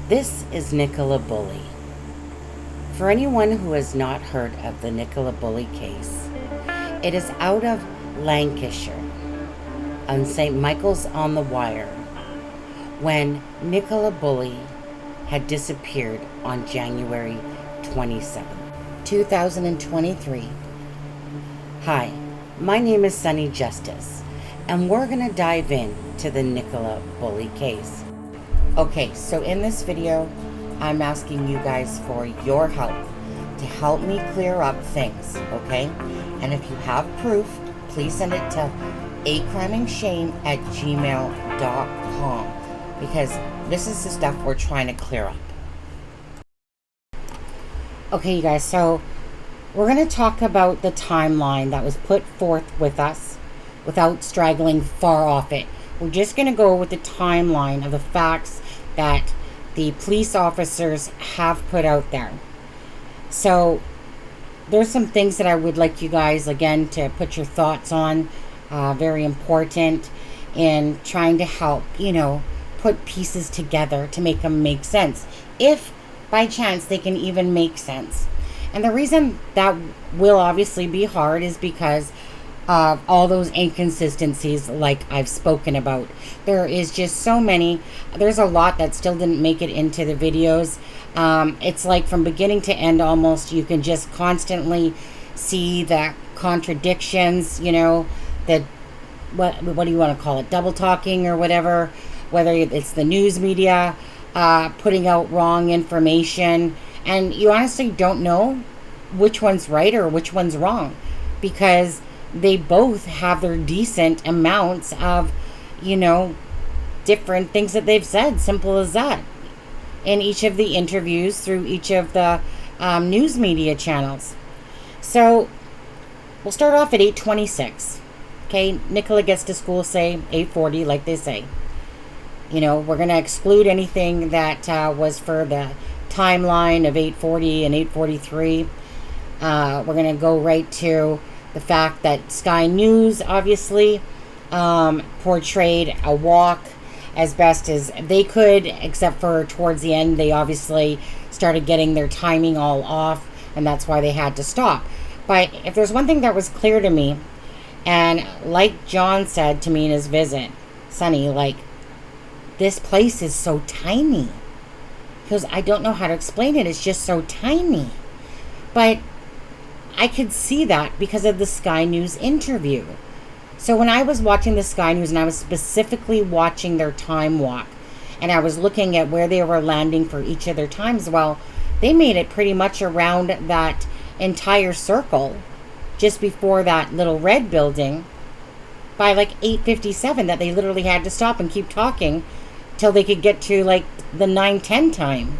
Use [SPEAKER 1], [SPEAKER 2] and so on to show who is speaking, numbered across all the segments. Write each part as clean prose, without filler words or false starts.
[SPEAKER 1] This is Nicola Bulley. For anyone who has not heard of the Nicola Bulley case, it is out of Lancashire on St. Michael's on the Wire when Nicola Bulley had disappeared on January 27, 2023. Hi, my name is Sunny Justice, and we're going to dive into the Nicola Bulley case. Okay, so in this video, I'm asking you guys for your help to help me clear up things, okay? And if you have proof, please send it to acrimeandshame@gmail.com because this is the stuff we're trying to clear up. Okay, you guys, so we're going to talk about the timeline that was put forth with us without straggling far off it. We're just going to go with the timeline of the facts that the police officers have put out there. So there's some things that I would like you guys, again, to put your thoughts on. Very important in trying to help, put pieces together to make them make sense. If by chance they can even make sense. And the reason that will obviously be hard is because of all those inconsistencies like I've spoken about. There is just so many. There's a lot that still didn't make it into the videos. It's like from beginning to end almost, you can just constantly see the contradictions, the what do you want to call it, double talking or whatever, whether it's the news media putting out wrong information, and you honestly don't know which one's right or which one's wrong, because they both have their decent amounts of, different things that they've said. Simple as that. In each of the interviews through each of the news media channels. So we'll start off at 8:26. Okay, Nicola gets to school, say 8:40, like they say. We're going to exclude anything that was for the timeline of 8:40 and 8:43. We're going to go right to the fact that Sky News obviously portrayed a walk as best as they could, except for towards the end, they obviously started getting their timing all off, and that's why they had to stop. But if there's one thing that was clear to me, and like John said to me in his visit, Sonny, this place is so tiny. Because I don't know how to explain it. It's just so tiny. But I could see that because of the Sky News interview. So when I was watching the Sky News, and I was specifically watching their time walk, and I was looking at where they were landing for each of their times, well, they made it pretty much around that entire circle just before that little red building by 8:57, that they literally had to stop and keep talking till they could get to the 9:10 time.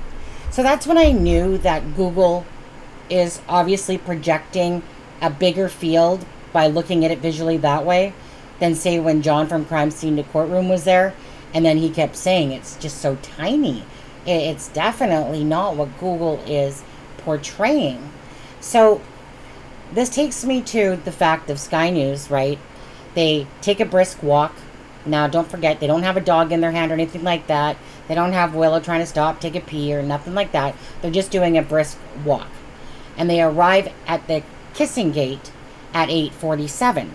[SPEAKER 1] So that's when I knew that Google is obviously projecting a bigger field by looking at it visually that way than, say, when John from Crime Scene to Courtroom was there, and then he kept saying it's just so tiny. It's definitely not what Google is portraying. So this takes me to the fact of Sky News, right? They take a brisk walk. Now, don't forget, they don't have a dog in their hand or anything like that. They don't have Willow trying to stop, take a pee, or nothing like that. They're just doing a brisk walk. And they arrive at the kissing gate at 8:47.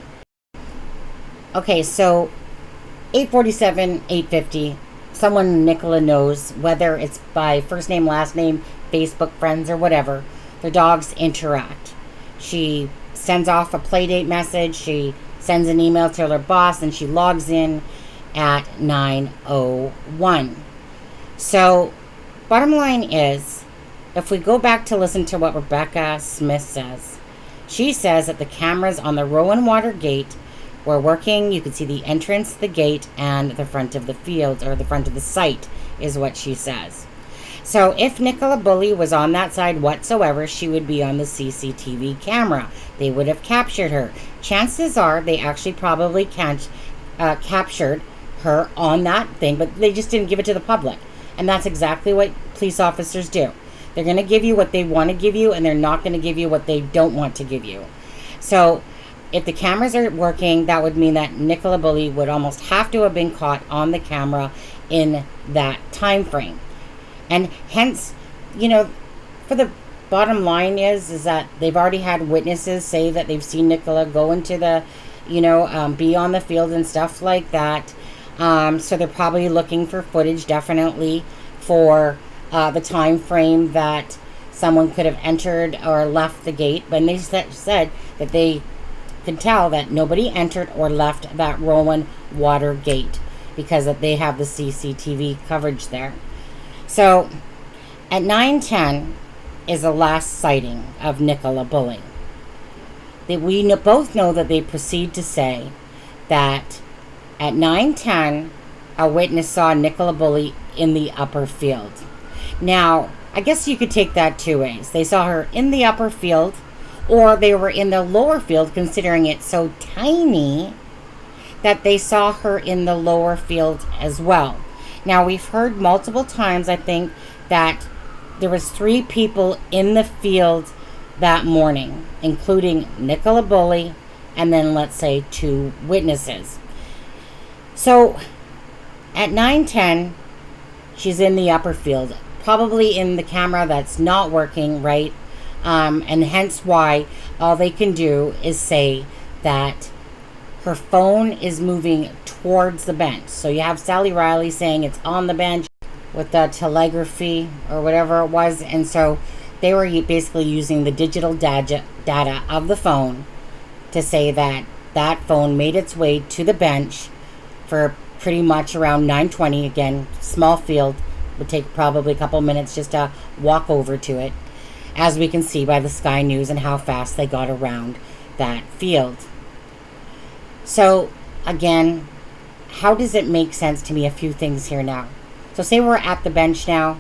[SPEAKER 1] Okay, so 8:47, 8:50, someone Nicola knows, whether it's by first name, last name, Facebook friends, or whatever, their dogs interact. She sends off a playdate message, she sends an email to her boss, and she logs in at 9:01. So, bottom line is, if we go back to listen to what Rebecca Smith says, she says that the cameras on the Rowan Water gate were working. You could see the entrance, the gate, and the front of the field, or the front of the site, is what she says. So if Nicola Bulley was on that side whatsoever, she would be on the CCTV camera. They would have captured her. Chances are they actually probably captured her on that thing, but they just didn't give it to the public. And that's exactly what police officers do. They're going to give you what they want to give you, and they're not going to give you what they don't want to give you. So if the cameras are working, that would mean that Nicola Bulley would almost have to have been caught on the camera in that time frame. And hence, for the bottom line is that they've already had witnesses say that they've seen Nicola go into the, be on the field and stuff like that. So they're probably looking for footage, definitely, for the time frame that someone could have entered or left the gate. But they said that they could tell that nobody entered or left that Rowan Water gate because they have the CCTV coverage there. So at 9:10 is the last sighting of Nicola Bulley. We both know that they proceed to say that at 9:10 a witness saw Nicola Bulley in the upper field. Now, I guess you could take that two ways. They saw her in the upper field, or they were in the lower field, considering it so tiny that they saw her in the lower field as well. Now, we've heard multiple times, I think, that there was 3 people in the field that morning, including Nicola Bulley and then, let's say, 2 witnesses. So at 9:10, she's in the upper field, probably in the camera that's not working, right? And hence why all they can do is say that her phone is moving towards the bench. So you have Sally Riley saying it's on the bench with the telegraphy or whatever it was. And so they were basically using the digital data of the phone to say that that phone made its way to the bench for pretty much around 9:20. Again, small field, would take probably a couple minutes just to walk over to it, as we can see by the Sky News and how fast they got around that field. So again, how does it make sense to me? A few things here now. So say we're at the bench now.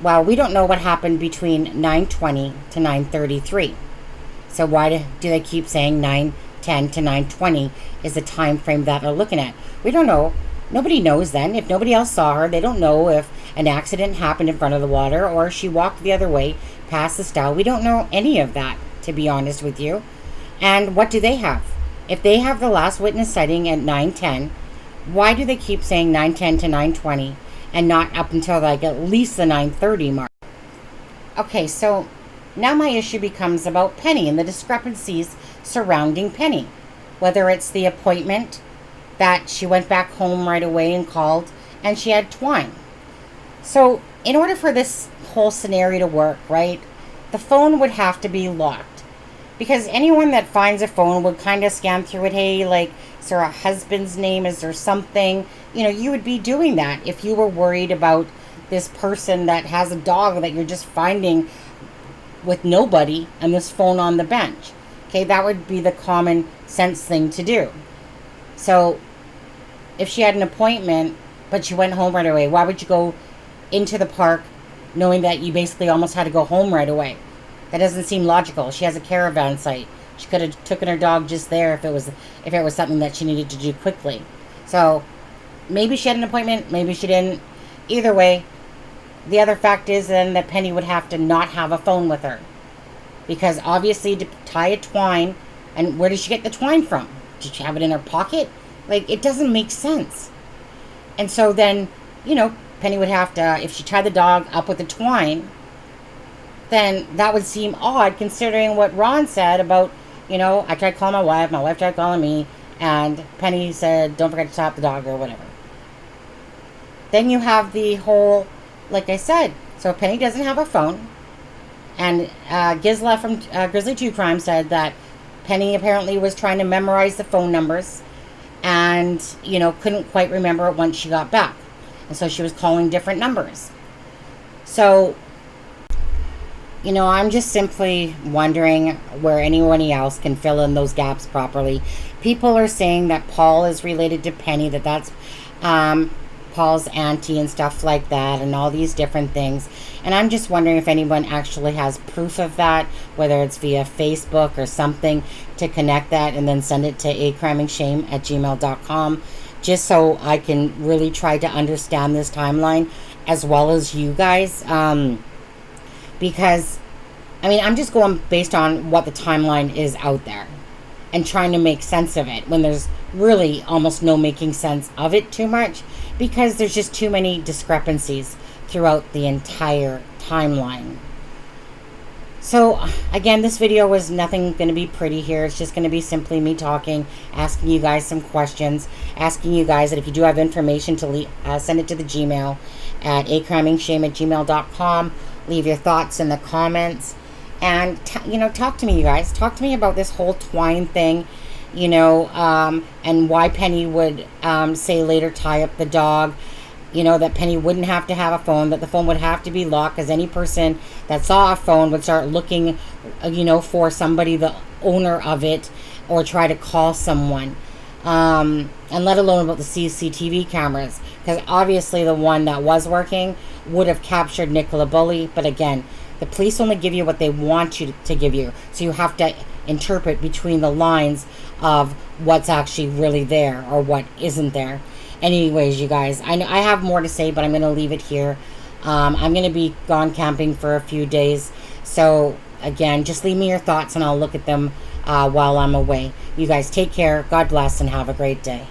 [SPEAKER 1] Well, we don't know what happened between 9:20 to 9:33. So why do they keep saying 9:10 to 9:20 is the time frame that they're looking at? We don't know. Nobody knows then. If nobody else saw her, they don't know if an accident happened in front of the water or she walked the other way past the stile. We don't know any of that, to be honest with you. And what do they have? If they have the last witness sighting at 9:10, why do they keep saying 9:10 to 9:20 and not up until like at least the 9:30 mark? Okay, so now my issue becomes about Penny and the discrepancies surrounding Penny. Whether it's the appointment that she went back home right away and called, and she had Twine. So in order for this whole scenario to work, right, the phone would have to be locked. Because anyone that finds a phone would kind of scan through it. Hey, like, is there a husband's name? Is there something? You would be doing that if you were worried about this person that has a dog that you're just finding with nobody and this phone on the bench. Okay, that would be the common sense thing to do. So if she had an appointment, but she went home right away, why would you go into the park knowing that you basically almost had to go home right away? That doesn't seem logical. She has a caravan site. She could have taken her dog just there if it was something that she needed to do quickly. So maybe she had an appointment, maybe she didn't. Either way, the other fact is then that Penny would have to not have a phone with her. Because obviously to tie a twine, and where did she get the twine from? Did she have it in her pocket? Like, it doesn't make sense. And so then, Penny would have to, if she tied the dog up with the twine, then that would seem odd considering what Ron said about, I tried calling my wife tried calling me, and Penny said, don't forget to stop the dog or whatever. Then you have the whole, like I said, so Penny doesn't have a phone, and Gisela from Grizzly 2 Crime said that Penny apparently was trying to memorize the phone numbers and, couldn't quite remember it once she got back. And so she was calling different numbers. So, I'm just simply wondering where anyone else can fill in those gaps properly. People are saying that Paul is related to Penny, that's Paul's auntie and stuff like that, and all these different things. And I'm just wondering if anyone actually has proof of that, whether it's via Facebook or something, to connect that and then send it to acrimingshame@gmail.com, just so I can really try to understand this timeline as well as you guys. Because, I'm just going based on what the timeline is out there and trying to make sense of it when there's really almost no making sense of it too much, because there's just too many discrepancies throughout the entire timeline. So again, this video was nothing going to be pretty here. It's just going to be simply me talking, asking you guys some questions, asking you guys that if you do have information to send it to the Gmail at acrimingshame@gmail.com. Leave your thoughts in the comments, and talk to me, you guys. Talk to me about this whole Twine thing, and why Penny would say later tie up the dog. That Penny wouldn't have to have a phone, that the phone would have to be locked, because any person that saw a phone would start looking, for somebody, the owner of it, or try to call someone. And let alone about the CCTV cameras, because obviously the one that was working would have captured Nicola Bulley. But again, the police only give you what they want you to give you, so you have to interpret between the lines of what's actually really there or what isn't there. Anyways, you guys, I know I have more to say, but I'm going to leave it here. I'm going to be gone camping for a few days. So, again, just leave me your thoughts, and I'll look at them while I'm away. You guys take care. God bless, and have a great day.